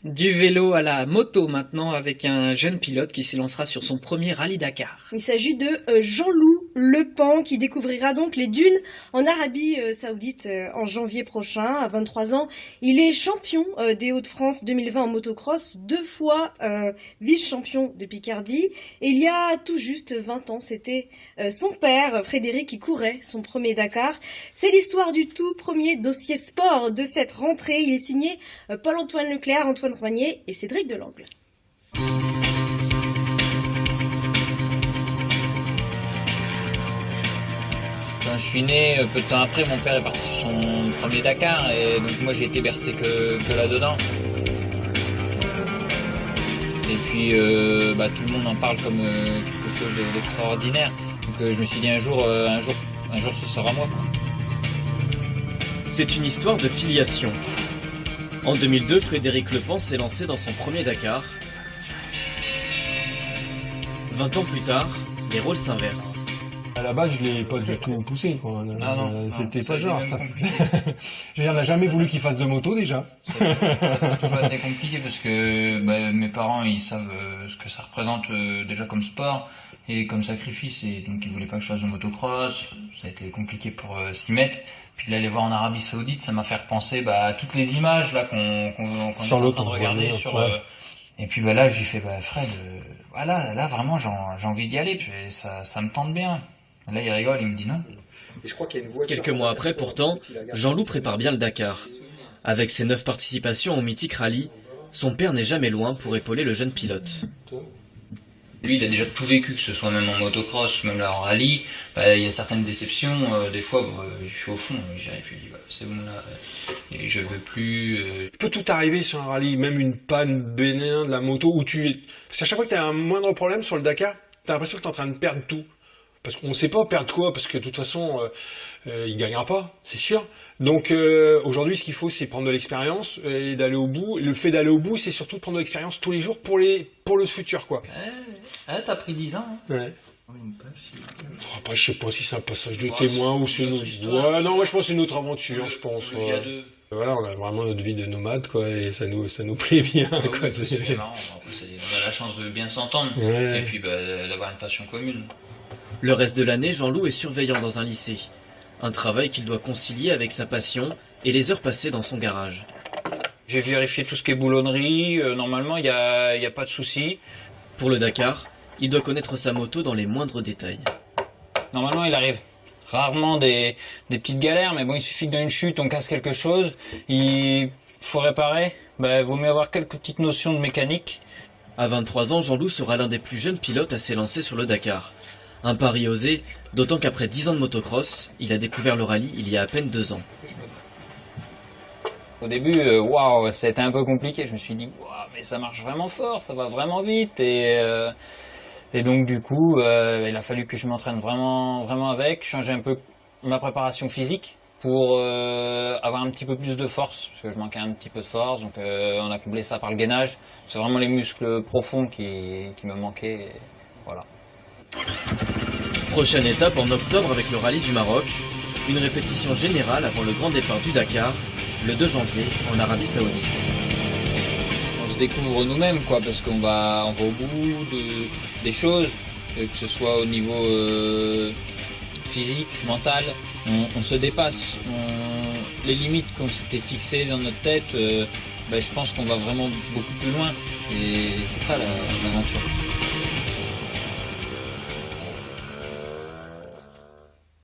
Du vélo à la moto maintenant avec un jeune pilote qui s'élancera sur son premier rallye Dakar. Il s'agit de Jean-Loup Lepant qui découvrira donc les dunes en Arabie Saoudite en janvier prochain. À 23 ans, il est champion des Hauts-de-France 2020 en motocross, 2 fois vice-champion de Picardie. Et il y a tout juste 20 ans, c'était son père Frédéric qui courait son premier Dakar. C'est l'histoire du tout premier dossier sport de cette rentrée. Il est signé Paul-Antoine Leclerc, Antoine Roignet et Cédric Delangle. Quand je suis né, peu de temps après, mon père est parti sur son premier Dakar et donc moi j'ai été bercé que là-dedans. Et puis tout le monde en parle comme quelque chose d'extraordinaire. Donc je me suis dit un jour ce sera moi, quoi. C'est une histoire de filiation. En 2002, Frédéric Lepant s'est lancé dans son premier Dakar. 20 ans plus tard, les rôles s'inversent. À la base, je l'ai pas du tout poussé, quoi. Ah non, c'était pas genre ça. Je veux dire, on n'a jamais voulu qu'il fasse de moto déjà. Ça a toujours été compliqué parce que mes parents ils savent ce que ça représente déjà comme sport et comme sacrifice, et donc ils voulaient pas que je fasse de motocross. Ça a été compliqué pour s'y mettre. Puis d'aller voir en Arabie Saoudite, ça m'a fait repenser à toutes les images là qu'on est en train de regarder sur. Et puis là j'ai fait Fred, là vraiment j'ai envie d'y aller. Ça me tente bien. Là il rigole, il me dit non. Quelques mois après, pourtant, Jean-Loup prépare bien le Dakar. Avec ses 9 participations au mythique rallye, son père n'est jamais loin pour épauler le jeune pilote. Lui, il a déjà tout vécu, que ce soit même en motocross, même là en rallye. Il y a certaines déceptions, des fois, je suis au fond, j'arrive, je dis, c'est bon là, et je veux plus. Il peut tout arriver sur un rallye, même une panne bénin de la moto où parce qu'à chaque fois que t'as un moindre problème sur le Dakar, t'as l'impression que t'es en train de perdre tout. Parce qu'on sait pas perdre quoi, parce que de toute façon, il gagnera pas, c'est sûr. Donc aujourd'hui, ce qu'il faut, c'est prendre de l'expérience et d'aller au bout. Le fait d'aller au bout, c'est surtout de prendre de l'expérience tous les jours pour le futur, quoi. T'as pris 10 ans. Hein. Ouais. Après, je sais pas si c'est un passage de témoin ou c'est une autre. Ouais, non, moi je pense que c'est une autre aventure, je pense. Il y a deux. Voilà, on a vraiment notre vie de nomade, quoi, et ça nous plaît bien, quoi. C'est marrant. En plus, on a la chance de bien s'entendre, et puis d'avoir une passion commune. Le reste de l'année, Jean-Loup est surveillant dans un lycée. Un travail qu'il doit concilier avec sa passion et les heures passées dans son garage. J'ai vérifié tout ce qui est boulonnerie, normalement il y a pas de souci. Pour le Dakar, il doit connaître sa moto dans les moindres détails. Normalement il arrive rarement des petites galères, mais bon, il suffit que dans une chute on casse quelque chose, il faut réparer, vaut mieux avoir quelques petites notions de mécanique. À 23 ans, Jean-Loup sera l'un des plus jeunes pilotes à s'élancer sur le Dakar. Un pari osé, d'autant qu'après 10 ans de motocross, il a découvert le rallye il y a à peine 2 ans. Au début, ça a été un peu compliqué. Je me suis dit, mais ça marche vraiment fort, ça va vraiment vite. Et donc du coup, il a fallu que je m'entraîne vraiment avec, changer un peu ma préparation physique pour avoir un petit peu plus de force, parce que je manquais un petit peu de force. Donc on a comblé ça par le gainage. C'est vraiment les muscles profonds qui me manquaient. Et voilà. Prochaine étape en octobre avec le rallye du Maroc, une répétition générale avant le grand départ du Dakar, le 2 janvier en Arabie Saoudite. On se découvre nous-mêmes, quoi, parce qu'on va au bout des choses, que ce soit au niveau physique, mental, on se dépasse. Les limites qu'on s'était fixées dans notre tête, je pense qu'on va vraiment beaucoup plus loin, et c'est ça l'aventure.